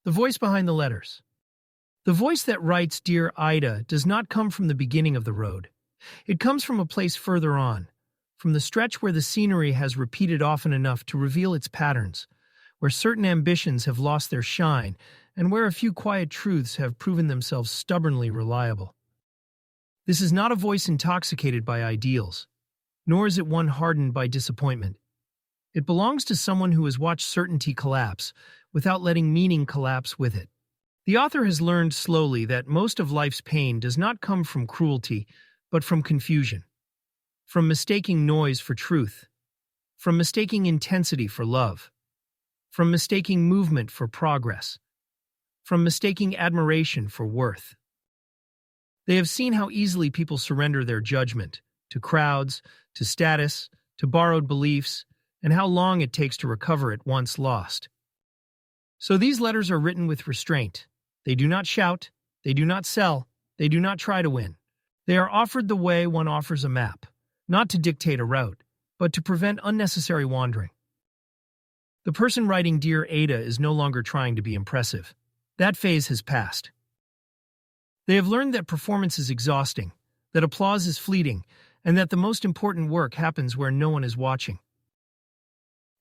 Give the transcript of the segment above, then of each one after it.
The voice behind the letters. The voice that writes Dear Aida does not come from the beginning of the road. It comes from a place further on, from the stretch where the scenery has repeated often enough to reveal its patterns, where certain ambitions have lost their shine, and where a few quiet truths have proven themselves stubbornly reliable. This is not a voice intoxicated by ideals, nor is it one hardened by disappointment. It belongs to someone who has watched certainty collapse without letting meaning collapse with it. The author has learned slowly that most of life's pain does not come from cruelty, but from confusion, from mistaking noise for truth, from mistaking intensity for love, from mistaking movement for progress, from mistaking admiration for worth. They have seen how easily people surrender their judgment to crowds, to status, to borrowed beliefs, and how long it takes to recover it once lost. So these letters are written with restraint. They do not shout, they do not sell, they do not try to win. They are offered the way one offers a map, not to dictate a route, but to prevent unnecessary wandering. The person writing Dear Aida is no longer trying to be impressive. That phase has passed. They have learned that performance is exhausting, that applause is fleeting, and that the most important work happens where no one is watching.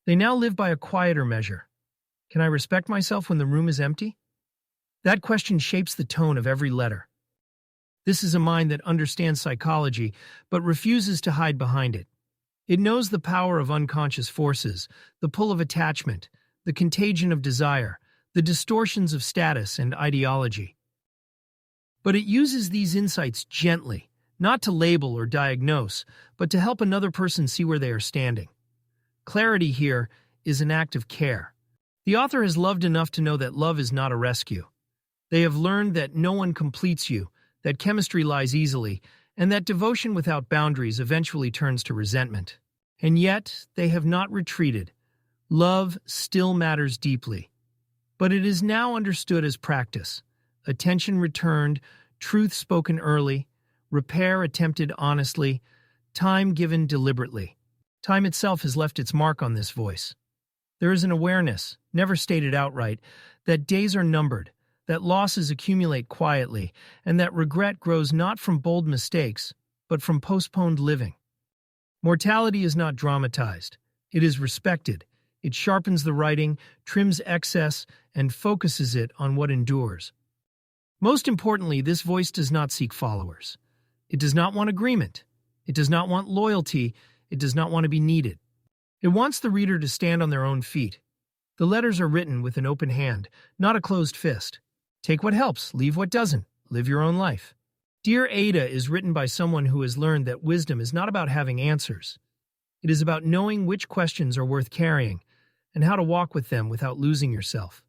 They now live by a quieter measure. Can I respect myself when the room is empty? That question shapes the tone of every letter. This is a mind that understands psychology, but refuses to hide behind it. It knows the power of unconscious forces, the pull of attachment, the contagion of desire, the distortions of status and ideology. But it uses these insights gently, not to label or diagnose, but to help another person see where they are standing. Clarity here is an act of care. The author has loved enough to know that love is not a rescue. They have learned that no one completes you, that chemistry lies easily, and that devotion without boundaries eventually turns to resentment. And yet, they have not retreated. Love still matters deeply. But it is now understood as practice. Attention returned, truth spoken early, repair attempted honestly, time given deliberately. Time itself has left its mark on this voice. There is an awareness, never stated outright, that days are numbered, that losses accumulate quietly, and that regret grows not from bold mistakes, but from postponed living. Mortality is not dramatized. It is respected. It sharpens the writing, trims excess, and focuses it on what endures. Most importantly, this voice does not seek followers. It does not want agreement. It does not want loyalty. It does not want to be needed. It wants the reader to stand on their own feet. The letters are written with an open hand, not a closed fist. Take what helps, leave what doesn't. Live your own life. Dear Aida is written by someone who has learned that wisdom is not about having answers. It is about knowing which questions are worth carrying and how to walk with them without losing yourself.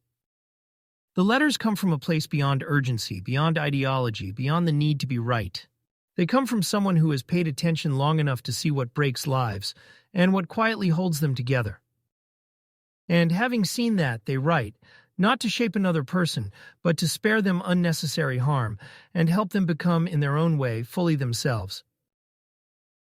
The letters come from a place beyond urgency, beyond ideology, beyond the need to be right. They come from someone who has paid attention long enough to see what breaks lives and what quietly holds them together. And having seen that, they write, not to shape another person, but to spare them unnecessary harm and help them become, in their own way, fully themselves.